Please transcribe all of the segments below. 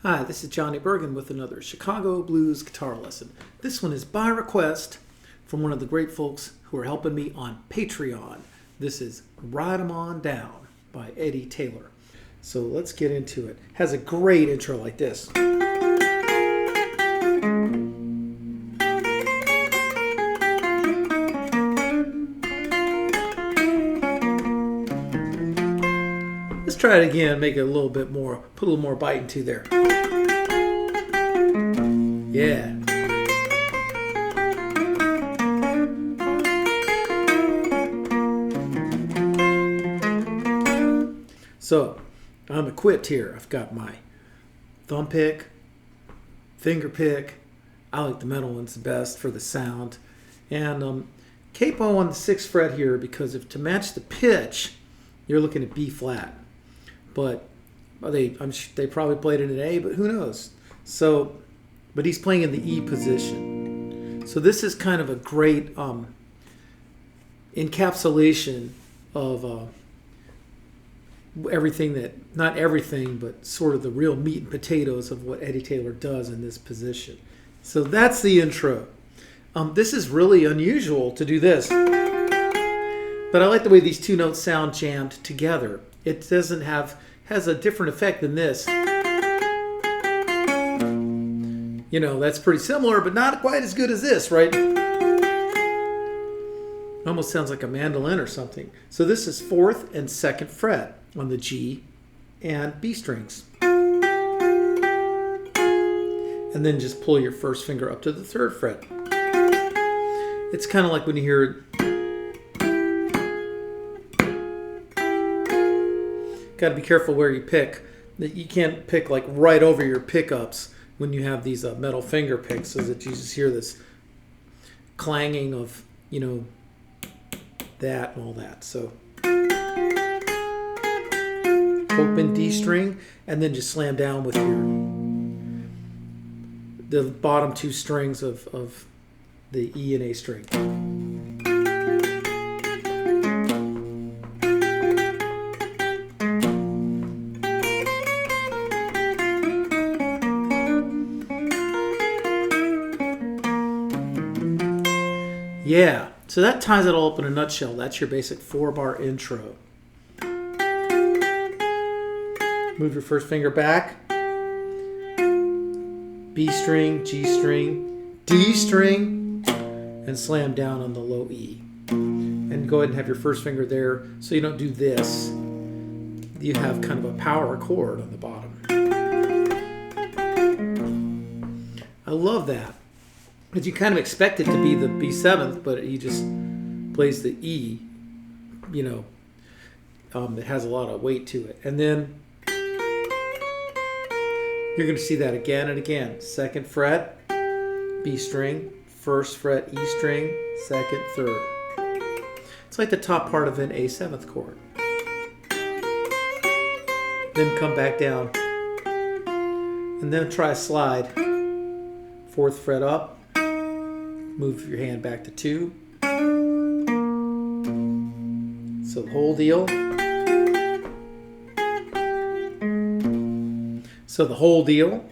Hi, this is Johnny Bergen with another Chicago Blues guitar lesson. This one is by request from one of the great folks who are helping me on Patreon. This is Ride 'Em On Down by Eddie Taylor. So let's get into it. Has a great intro like this. Let's try it again, make it a little bit more, put a little more bite into there. Yeah. So, I'm equipped here. I've got my thumb pick, finger pick. I like the metal ones the best for the sound. And capo on the 6th fret here because if to match the pitch, you're looking at B flat. But they probably played it in A, but who knows? So, but he's playing in the E position. So this is kind of a great encapsulation of everything that, not everything, but sort of the real meat and potatoes of what Eddie Taylor does in this position. So that's the intro. This is really unusual to do this. But I like the way these two notes sound jammed together. It has a different effect than this. You know, that's pretty similar, but not quite as good as this, right? Almost sounds like a mandolin or something. So this is 4th and 2nd fret on the G and B strings. And then just pull your first finger up to the 3rd fret. It's kind of like when you hear got to be careful where you pick. You can't pick like right over your pickups when you have these metal finger picks, so that you just hear this clanging of, you know, that and all that. So open D string and then just slam down with the bottom 2 strings of the E and A string. Yeah, so that ties it all up in a nutshell. That's your basic 4-bar intro. Move your first finger back. B string, G string, D string, and slam down on the low E. And go ahead and have your first finger there so you don't do this. You have kind of a power chord on the bottom. I love that. Because you kind of expect it to be the B7th, but he just plays the E, you know, it has a lot of weight to it. And then you're going to see that again and again. 2nd fret, B string, 1st fret, E string, 2nd, 3rd. It's like the top part of an A7th chord. Then come back down. And then try a slide. 4th fret up. Move your hand back to 2. So the whole deal. So the whole deal.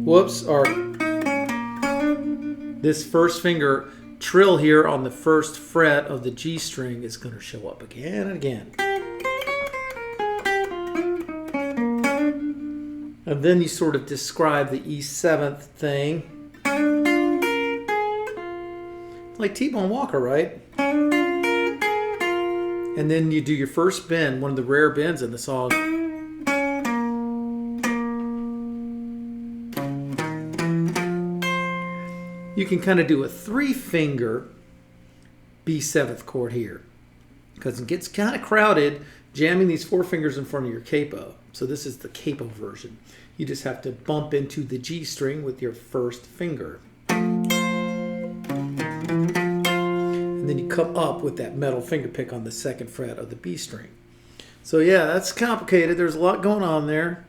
Whoops, or this first finger trill here on the 1st fret of the G string is going to show up again and again. And then you sort of describe the E7th thing. Like T-Bone Walker, right? And then you do your first bend, one of the rare bends in the song. You can kind of do a 3-finger B7th chord here. Because it gets kind of crowded jamming these 4 fingers in front of your capo. So this is the capo version. You just have to bump into the G string with your first finger. And then you come up with that metal finger pick on the 2nd fret of the B string. So yeah, that's complicated. There's a lot going on there.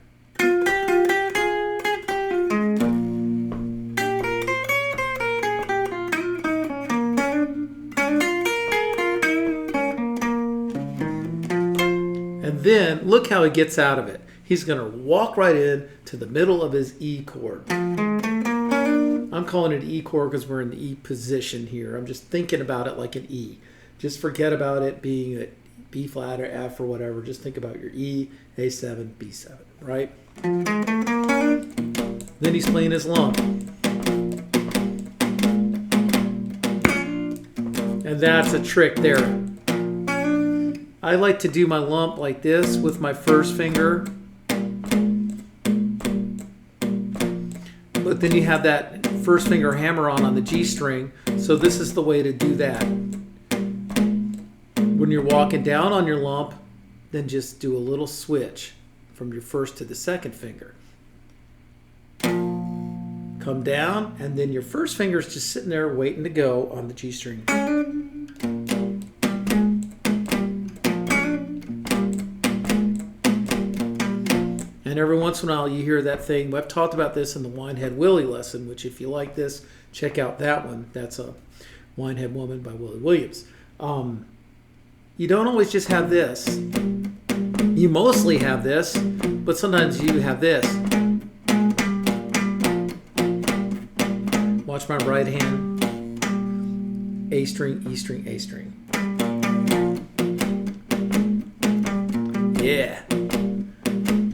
And then look how he gets out of it. He's going to walk right in to the middle of his E chord. I'm calling it E chord because we're in the E position here. I'm just thinking about it like an E. Just forget about it being a B flat or F or whatever. Just think about your E, A7, B7, right? Then he's playing his lump. And that's a trick there. I like to do my lump like this with my first finger. But then you have that first finger hammer on the G string. So this is the way to do that. When you're walking down on your lump, then just do a little switch from your first to the second finger. Come down, and then your first finger is just sitting there waiting to go on the G string. And every once in a while you hear that thing. I've talked about this in the Winehead Willie lesson, which if you like this, check out that one. That's a Winehead Woman by Willie Williams. You don't always just have this. You mostly have this, but sometimes you have this. Watch my right hand. A string, E string, A string. Yeah.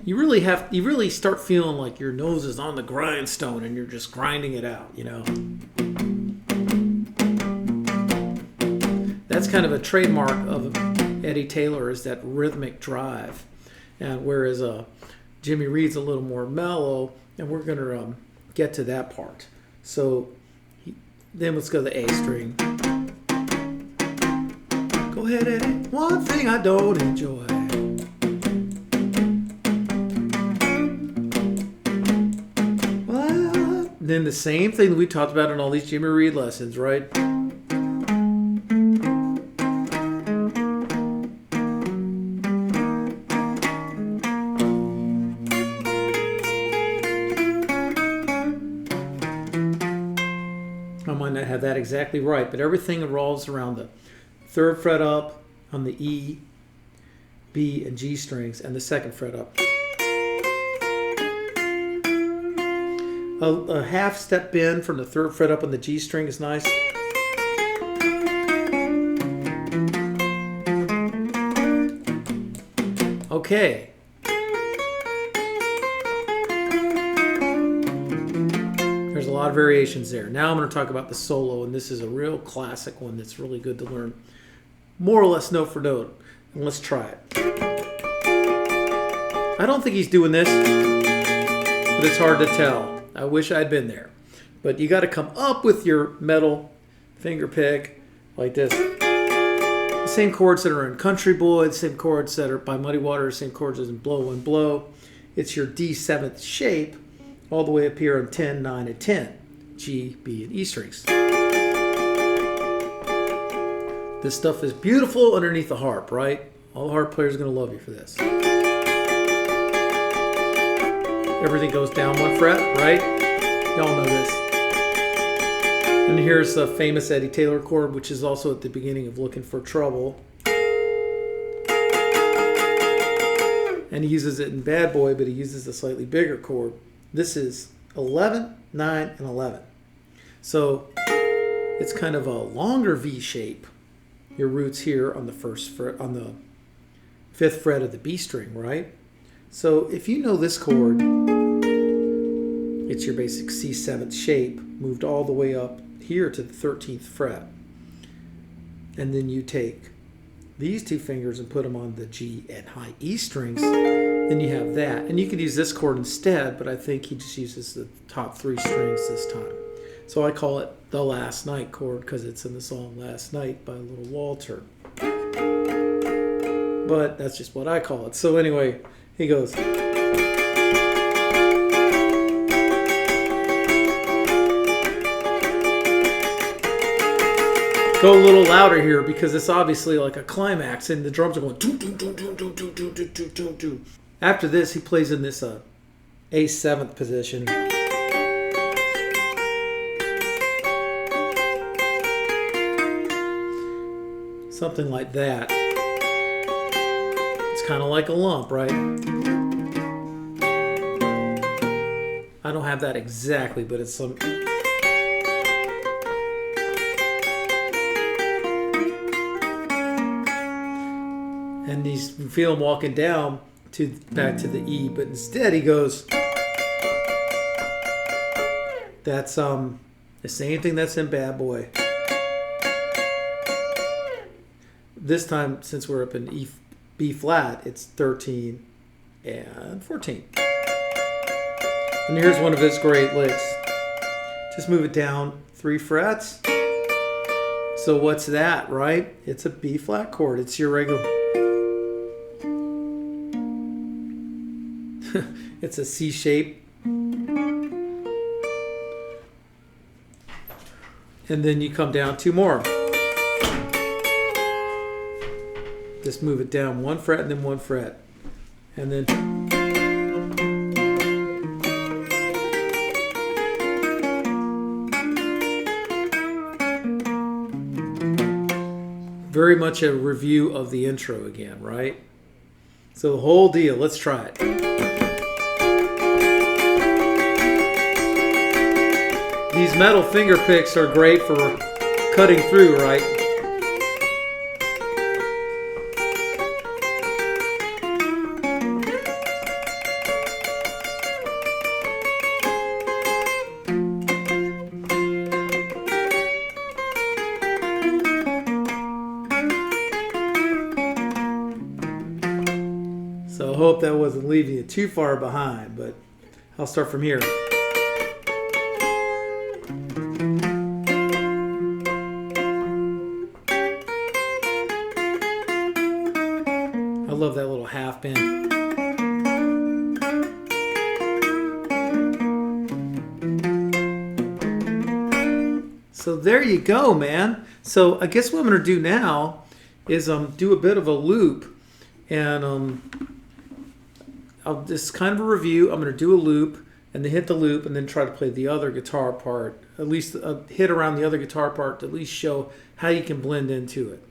You really start feeling like your nose is on the grindstone and you're just grinding it out, you know. That's kind of a trademark of Eddie Taylor, is that rhythmic drive. And whereas Jimmy Reed's a little more mellow, and we're going to get to that part. So then let's go to the A string. Go ahead, Eddie. One thing I don't enjoy. Well, then the same thing that we talked about in all these Jimmy Reed lessons, right? I might not have that exactly right, but everything revolves around the third fret up on the E, B, and G strings, and the second fret up. A half step bend from the third fret up on the G string is nice. Okay. There's a lot of variations there. Now I'm going to talk about the solo, and this is a real classic one that's really good to learn more or less note for note. And let's try it. I don't think he's doing this, but it's hard to tell. I wish I'd been there. But you got to come up with your metal finger pick like this. The same chords that are in Country Boy, the same chords that are by Muddy Waters, same chords as in Blow One Blow. It's your D7th shape all the way up here on 10, 9, and 10. G, B, and E strings. This stuff is beautiful underneath the harp, right? All the harp players are going to love you for this. Everything goes down one fret, right? Y'all know this. And here's the famous Eddie Taylor chord, which is also at the beginning of Looking for Trouble. And he uses it in Bad Boy, but he uses a slightly bigger chord. This is 11, 9, and 11. So it's kind of a longer V shape. Your root's here on the first fret, on the 5th fret of the B string, right? So if you know this chord, it's your basic C7th shape, moved all the way up here to the 13th fret. And then you take these two fingers and put them on the G and high E strings. Then you have that. And you could use this chord instead, but I think he just uses the top 3 strings this time. So I call it the Last Night chord because it's in the song Last Night by Little Walter. But that's just what I call it. So anyway, he goes. Go a little louder here because it's obviously like a climax and the drums are going doo, doo, doo, doo, doo, doo, doo, doo, doo, doo, doo. After this, he plays in this A7th position. Something like that. It's kind of like a lump, right? I don't have that exactly, but it's some. And you feel him walking down back to the E, but instead he goes. That's the same thing that's in Bad Boy. This time, since we're up in B flat, it's 13 and 14. And here's one of his great licks. Just move it down 3 frets. So what's that, right? It's a B flat chord. It's your regular. It's a C shape. And then you come down 2 more. Just move it down 1 fret and then 1 fret. And then very much a review of the intro again, right? So the whole deal, let's try it. These metal finger picks are great for cutting through, right? So I hope that wasn't leaving you too far behind, but I'll start from here. I love that little half bend. So there you go, man. So I guess what I'm going to do now is do a bit of a loop, and I'll just kind of a review. I'm going to do a loop and then hit the loop and then try to play the other guitar part, at least hit around the other guitar part to at least show how you can blend into it.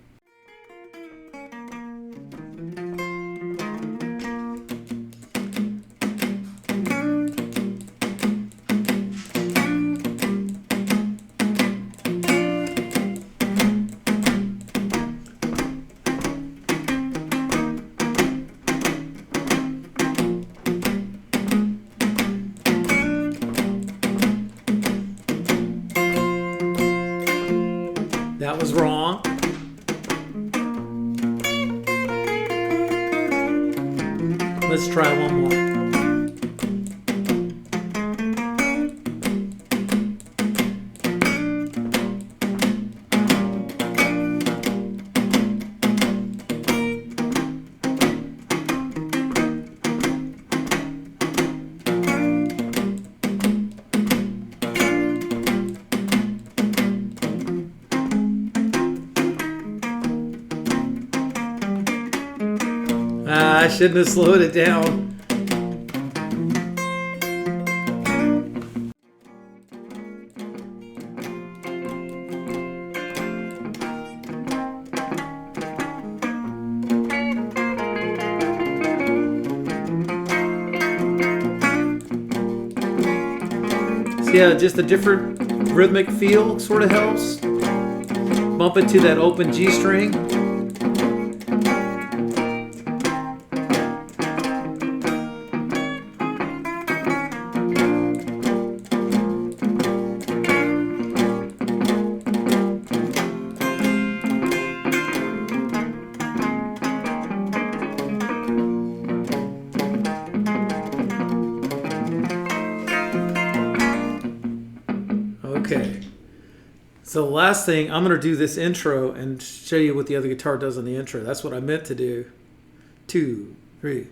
That was wrong. Let's try one more. I shouldn't have slowed it down. So yeah, just a different rhythmic feel sort of helps. Bump it to that open G string. Okay, so the last thing, I'm going to do this intro and show you what the other guitar does on the intro. That's what I meant to do. 2, 3.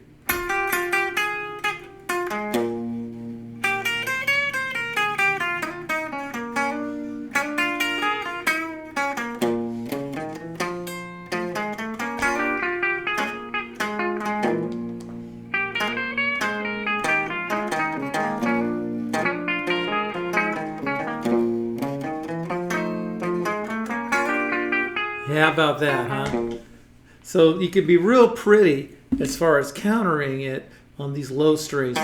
How about that, huh? So you could be real pretty as far as countering it on these low strings.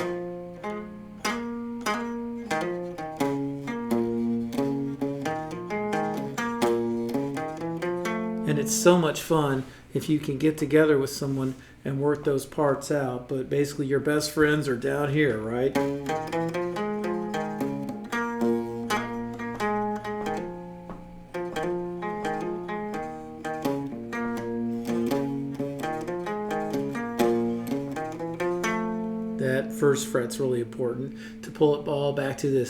And it's so much fun if you can get together with someone and work those parts out. But basically your best friends are down here, right? That first fret's really important to pull it all back to this.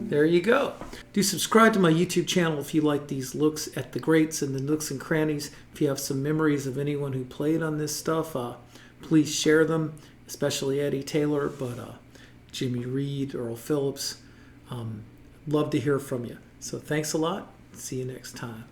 There you go. Do subscribe to my YouTube channel if you like these looks at the greats and the nooks and crannies. If you have some memories of anyone who played on this stuff, please share them, especially Eddie Taylor, but Jimmy Reed, Earl Phillips. Love to hear from you. So thanks a lot. See you next time.